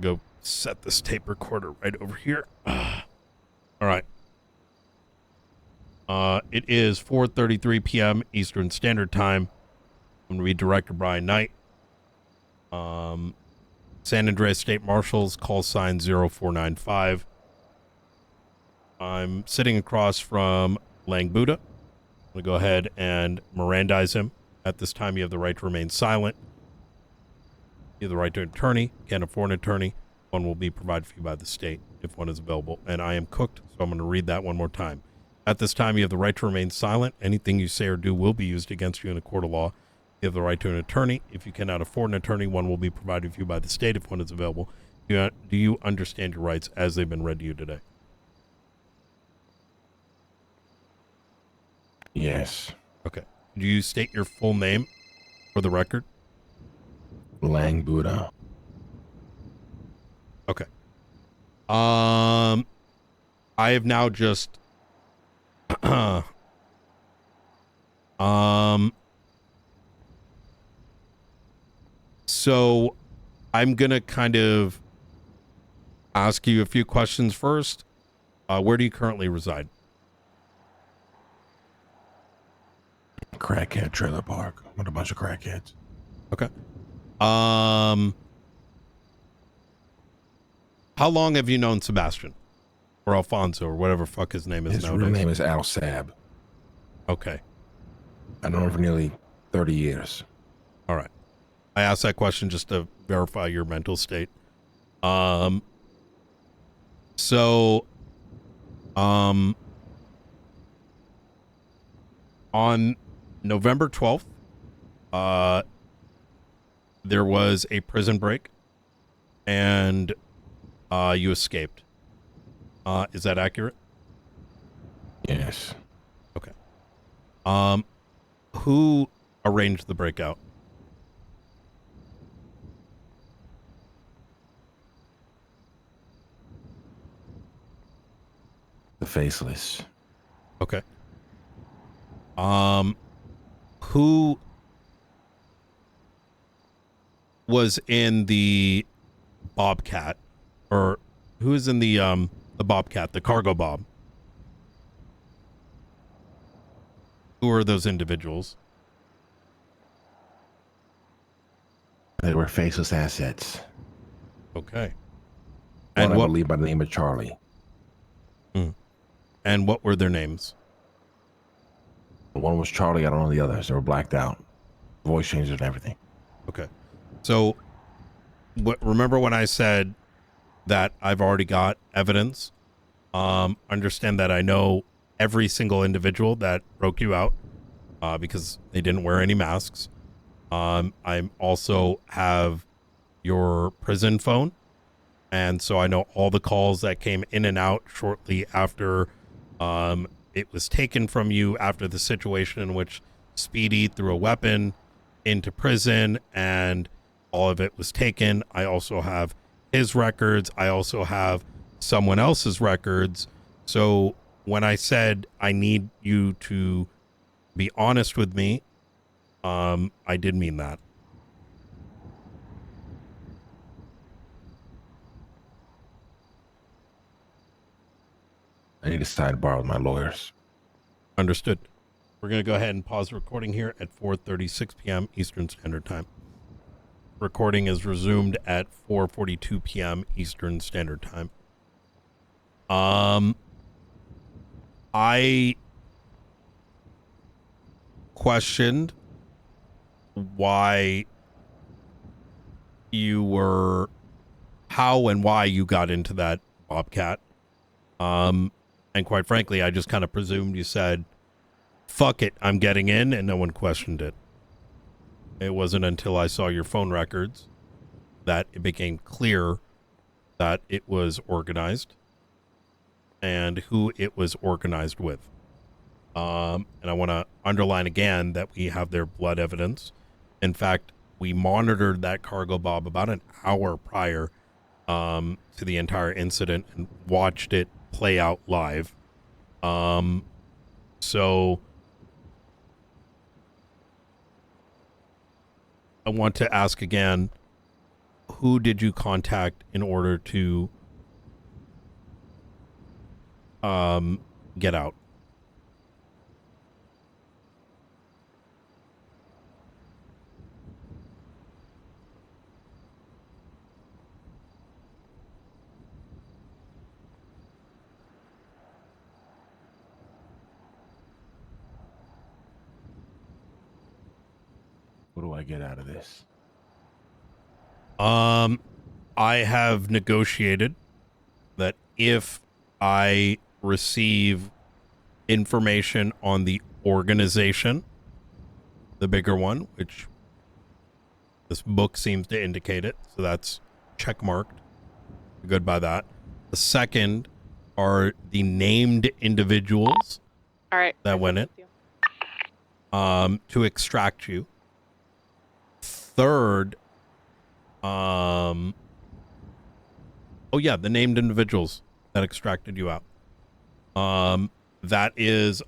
Go set this tape recorder right over here. All right. It is 4:33 p.m. Eastern Standard Time. I'm going to be Director Brian Knight. San Andreas State Marshals, call sign 0495. I'm sitting across from Lang Buddha. I'm going to go ahead and Mirandize him. At this time, you have the right to remain silent. You have the right to an attorney. Can't afford an attorney. One will be provided for you by the state if one is available. And I am cooked, so I'm going to read that one more time. At this time, you have the right to remain silent. Anything you say or do will be used against you in a court of law. You have the right to an attorney. If you cannot afford an attorney, one will be provided for you by the state if one is available. Do you understand your rights as they've been read to you today? Yes. Okay. Do you state your full name for the record? Lang Buddha. Okay. I have now just so I'm gonna kind of ask you a few questions first. Where do you currently reside? Crackhead trailer park with a bunch of crackheads. Okay. How long have you known Sebastian or Alfonso or whatever fuck his name is His nowadays? real name is Al Sab. Okay. I've known him for nearly 30 years. All right. I asked that question just to verify your mental state. On November 12th, there was a prison break and you escaped. Is that accurate? Yes. Okay. Who arranged the breakout? The Faceless. Okay. Who was in the Bobcat, or who is in the Bobcat, the cargo bob? Who are those individuals? They were faceless assets. Okay. One, And I what? believe, by the name of Charlie. And what were their names? One was Charlie. I don't know the others. They were blacked out. Voice changes and everything. Okay. So, remember when I said that I've already got evidence? Understand that I know every single individual that broke you out because they didn't wear any masks. I also have your prison phone, and so I know all the calls that came in and out shortly after it was taken from you, after the situation in which Speedy threw a weapon into prison and all of it was taken. I also have his records. I also have someone else's records. So when I said I need you to be honest with me, I did mean that. I need to sidebar with my lawyers. Understood. We're going to go ahead and pause the recording here at 4:36 p.m. Eastern Standard Time. Recording is resumed at 4:42 p.m. Eastern Standard Time. I questioned why you were, how and why you got into that Bobcat. And quite frankly, I just kind of presumed you said, fuck it, I'm getting in, and no one questioned it. It wasn't until I saw your phone records that it became clear that it was organized and who it was organized with. And I want to underline again that we have their blood evidence. In fact, we monitored that cargo bob about an hour prior to the entire incident and watched it play out live. So I want to ask again, who did you contact in order to get out? What do I get out of this? I have negotiated that if I receive information on the organization, the bigger one, which this book seems to indicate it, so that's check marked. Good by that. The second are the named individuals All right. that went in to extract you. Third, oh yeah, the named individuals that extracted you out. That is,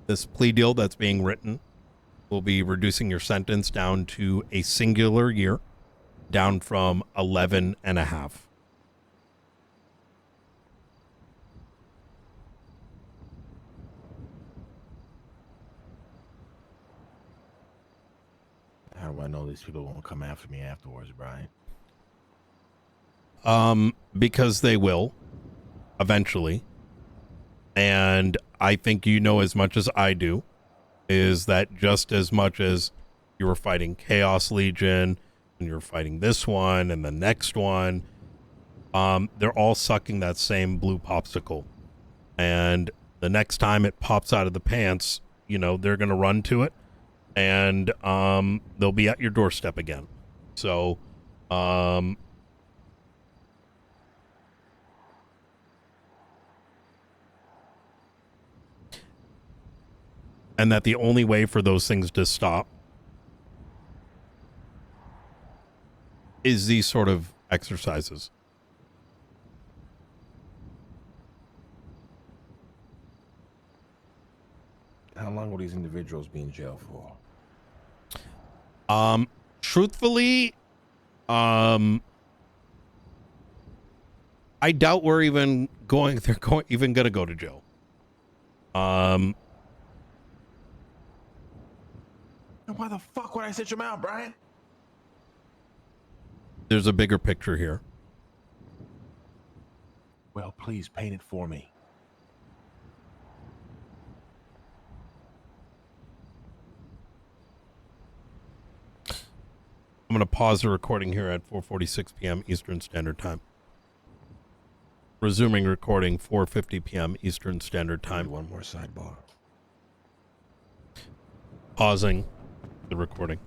this plea deal that's being written will be reducing your sentence down to a singular year, down from 11 and a half. How do I know these people won't come after me afterwards, Brian? Because they will eventually. And I think you know as much as I do, is that just as much as you were fighting Chaos Legion and you're fighting this one and the next one, they're all sucking that same blue popsicle. And the next time it pops out of the pants, you know, they're going to run to it and they'll be at your doorstep again. So, and that the only way for those things to stop is these sort of exercises. How long will these individuals be in jail for? Truthfully, I doubt we're even going, even going to go to jail. And why the fuck would I sit them out, Brian? There's a bigger picture here. Well, please paint it for me. I'm going to pause the recording here at 4:46 p.m. Eastern Standard Time. Resuming recording 4:50 p.m. Eastern Standard Time. One more sidebar. Pausing the recording.